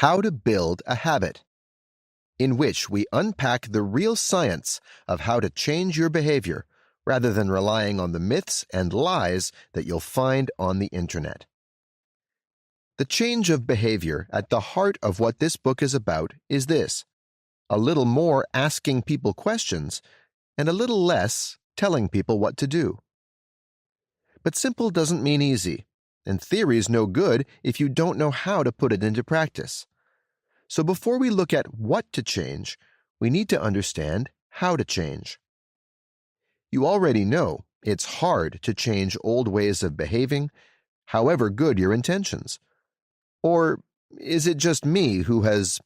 How to Build a Habit, in which we unpack the real science of how to change your behavior rather than relying on the myths and lies that you'll find on the internet. The change of behavior at the heart of what this book is about is this: a little more asking people questions and a little less telling people what to do. But simple doesn't mean easy, and theory's no good if you don't know how to put it into practice. So before we look at what to change, we need to understand how to change. You already know it's hard to change old ways of behaving, however good your intentions. Or is it just me who has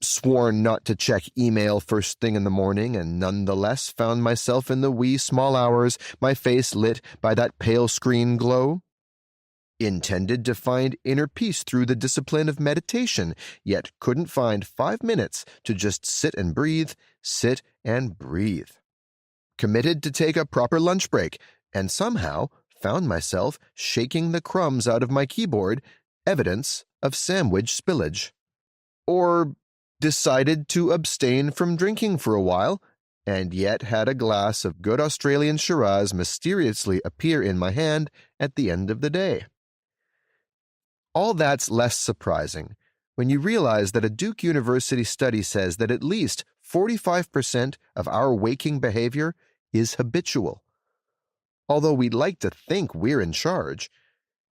sworn not to check email first thing in the morning and nonetheless found myself in the wee small hours, my face lit by that pale screen glow? Intended to find inner peace through the discipline of meditation, yet couldn't find 5 minutes to just sit and breathe. Committed to take a proper lunch break, and somehow found myself shaking the crumbs out of my keyboard, evidence of sandwich spillage. Or decided to abstain from drinking for a while, and yet had a glass of good Australian Shiraz mysteriously appear in my hand at the end of the day. All that's less surprising when you realize that a Duke University study says that at least 45% of our waking behavior is habitual. Although we'd like to think we're in charge,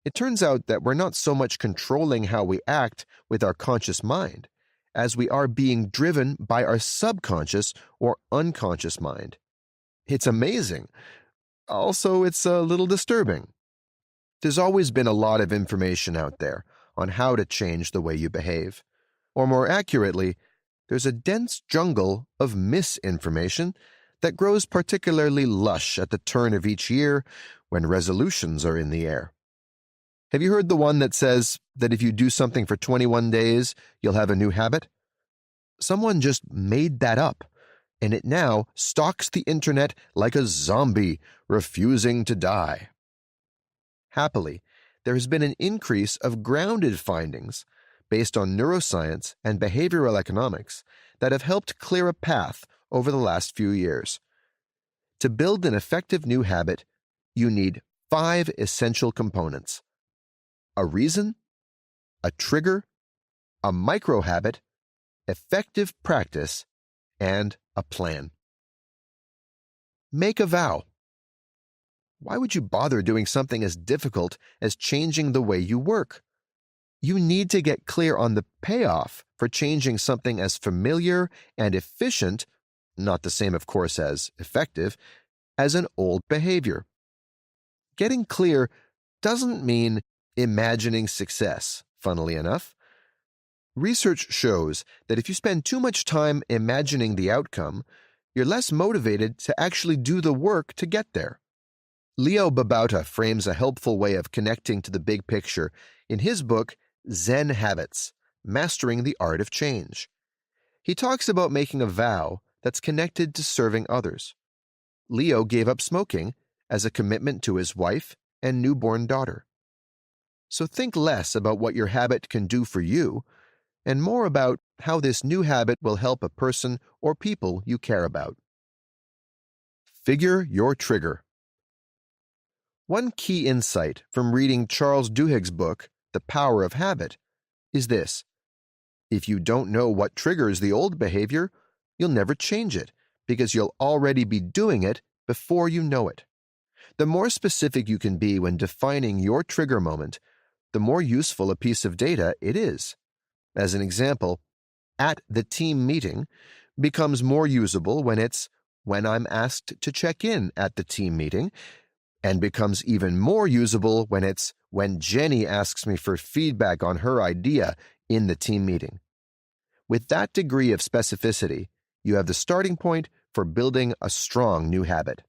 it turns out that we're not so much controlling how we act with our conscious mind as we are being driven by our subconscious or unconscious mind. It's amazing. Also, it's a little disturbing. There's always been a lot of information out there on how to change the way you behave. Or more accurately, there's a dense jungle of misinformation that grows particularly lush at the turn of each year when resolutions are in the air. Have you heard the one that says that if you do something for 21 days, you'll have a new habit? Someone just made that up, and it now stalks the internet like a zombie, refusing to die. Happily, there has been an increase of grounded findings based on neuroscience and behavioral economics that have helped clear a path over the last few years. To build an effective new habit, you need 5 essential components: a reason, a trigger, a micro-habit, effective practice, and a plan. Make a vow. Why would you bother doing something as difficult as changing the way you work? You need to get clear on the payoff for changing something as familiar and efficient, not the same of course as effective, as an old behavior. Getting clear doesn't mean imagining success, funnily enough. Research shows that if you spend too much time imagining the outcome, you're less motivated to actually do the work to get there. Leo Babauta frames a helpful way of connecting to the big picture in his book, Zen Habits: Mastering the Art of Change. He talks about making a vow that's connected to serving others. Leo gave up smoking as a commitment to his wife and newborn daughter. So think less about what your habit can do for you and more about how this new habit will help a person or people you care about. Figure your trigger. One key insight from reading Charles Duhigg's book, The Power of Habit, is this: if you don't know what triggers the old behavior, you'll never change it because you'll already be doing it before you know it. The more specific you can be when defining your trigger moment, the more useful a piece of data it is. As an example, at the team meeting becomes more usable when it's when I'm asked to check in at the team meeting, and becomes even more usable when it's when Jenny asks me for feedback on her idea in the team meeting. With that degree of specificity, you have the starting point for building a strong new habit.